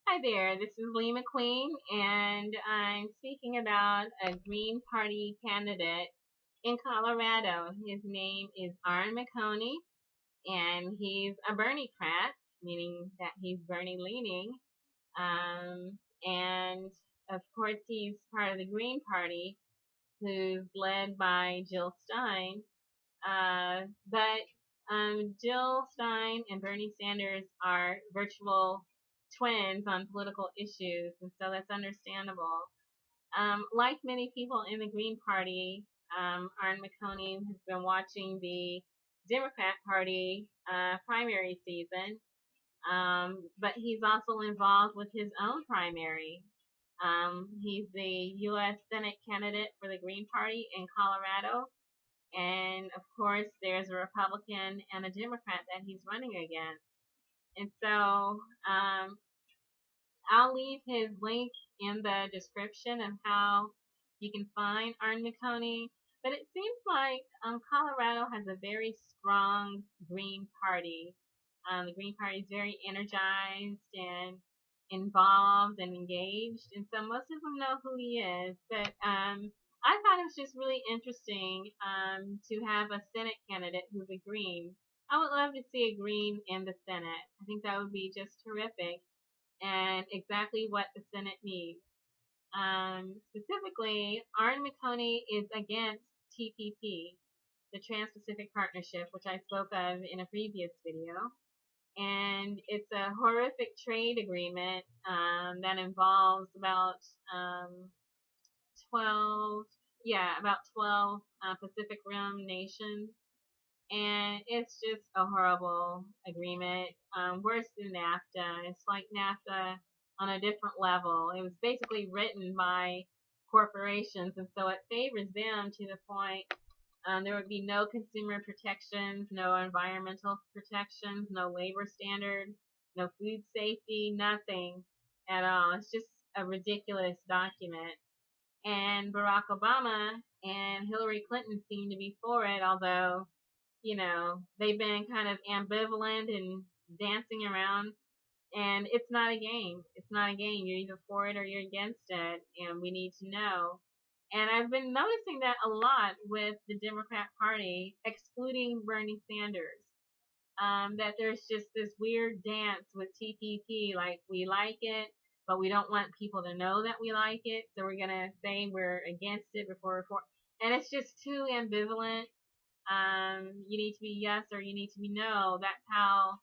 Hi there, this is Lee McQueen, and I'm speaking about a Green Party candidate in Colorado. His name is Arn Menconi, and he's a Berniecrat, meaning that he's Bernie leaning. And of course, he's part of the Green Party, who's led by Jill Stein. But Jill Stein and Bernie Sanders are virtual twins on political issues, and so that's understandable. Like many people in the Green Party, Arn Menconi has been watching the Democrat Party primary season, but he's also involved with his own primary. He's the U.S. Senate candidate for the Green Party in Colorado, and of course, there's a Republican and a Democrat that he's running against. And so I'll leave his link in the description of how you can find Arn Menconi. But it seems like Colorado has a very strong Green Party. The Green Party is very energized and involved and engaged, and so most of them know who he is. But I thought it was just really interesting to have a Senate candidate who's a Green. I would love to see a Green in the Senate. I think that would be just terrific and exactly what the Senate needs. Specifically, Arn Menconi is against TPP, the Trans-Pacific Partnership, which I spoke of in a previous video. And it's a horrific trade agreement that involves about 12 Pacific Rim nations, and it's just a horrible agreement, worse than NAFTA. It's like NAFTA on a different level. It was basically written by corporations, and so it favors them to the point there would be no consumer protections, no environmental protections, no labor standards, no food safety, nothing at all. It's just a ridiculous document. And Barack Obama and Hillary Clinton seem to be for it, although, they've been kind of ambivalent and dancing around. And it's not a game. It's not a game. You're either for it or you're against it, and we need to know. And I've been noticing that a lot with the Democrat Party, excluding Bernie Sanders, that there's just this weird dance with TPP, like we like it, but we don't want people to know that we like it, so we're going to say we're against it before we're for it. And it's just too ambivalent. You need to be yes or you need to be no. That's how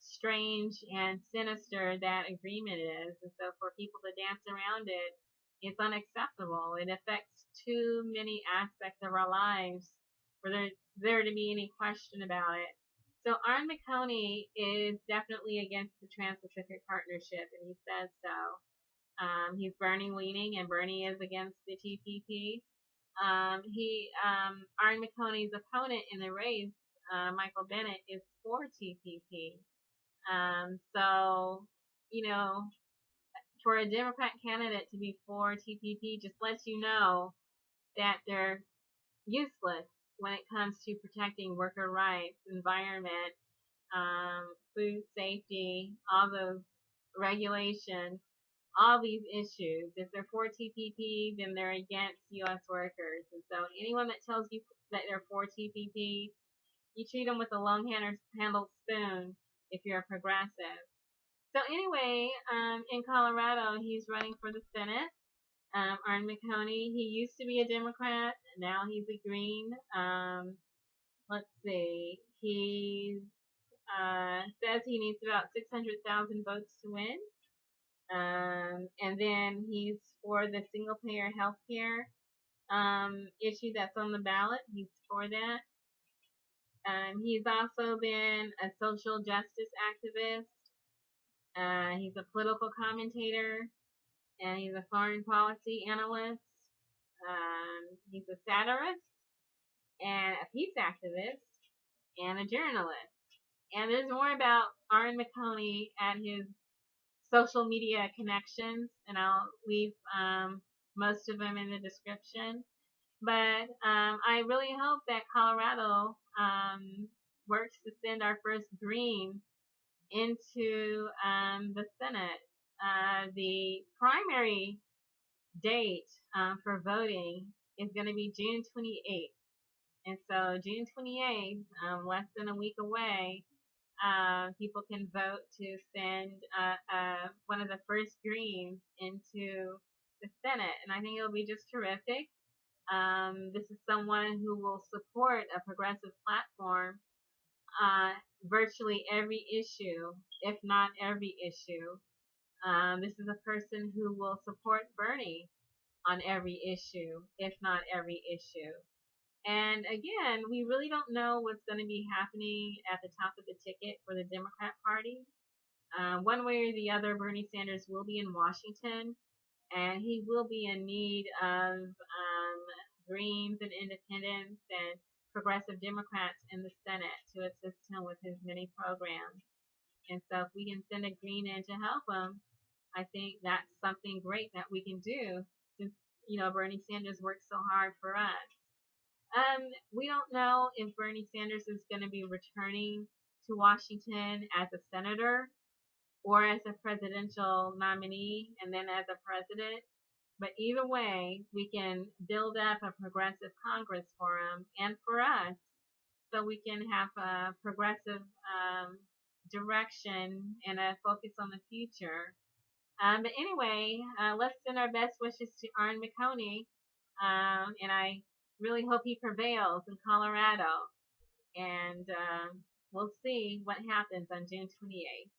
strange and sinister that agreement is. And so for people to dance around it, it's unacceptable. It affects too many aspects of our lives for there to be any question about it. So Arn Menconi is definitely against the Trans-Pacific Partnership, and he says so. He's Bernie leaning, and Bernie is against the TPP. Arn Menconi's opponent in the race, Michael Bennet, is for TPP. So, for a Democrat candidate to be for TPP just lets you know that they're useless when it comes to protecting worker rights, environment, food safety, all those regulations, all these issues. If they're for TPP, then they're against U.S. workers. And so anyone that tells you that they're for TPP, you treat them with a long-handled spoon if you're a progressive. So anyway, in Colorado, he's running for the Senate. Arn Menconi, he used to be a Democrat. Now he's a Green. Let's see. He says he needs about 600,000 votes to win. And then he's for the single-payer health care issue that's on the ballot. He's for that. He's also been a social justice activist. He's a political commentator, and he's a foreign policy analyst. He's a satirist, and a peace activist, and a journalist. And there's more about Arn Menconi at his social media connections, and I'll leave most of them in the description. But I really hope that Colorado works to send our first Green into the Senate. the primary date for voting is going to be June 28th. And so June 28th, less than a week away, people can vote to send one of the first Greens into the Senate. And I think it'll be just terrific. This is someone who will support a progressive platform on virtually every issue, if not every issue. This is a person who will support Bernie on every issue, if not every issue. And again, we really don't know what's going to be happening at the top of the ticket for the Democrat Party. One way or the other, Bernie Sanders will be in Washington, and he will be in need of Greens and Independents and progressive Democrats in the Senate to assist him with his many programs. And so if we can send a Green in to help him, I think that's something great that we can do since, Bernie Sanders worked so hard for us. We don't know if Bernie Sanders is going to be returning to Washington as a senator or as a presidential nominee and then as a president. But either way, we can build up a progressive Congress for him and for us so we can have a progressive direction and a focus on the future. But anyway, let's send our best wishes to Arn Menconi, and I really hope he prevails in Colorado. And we'll see what happens on June 28th.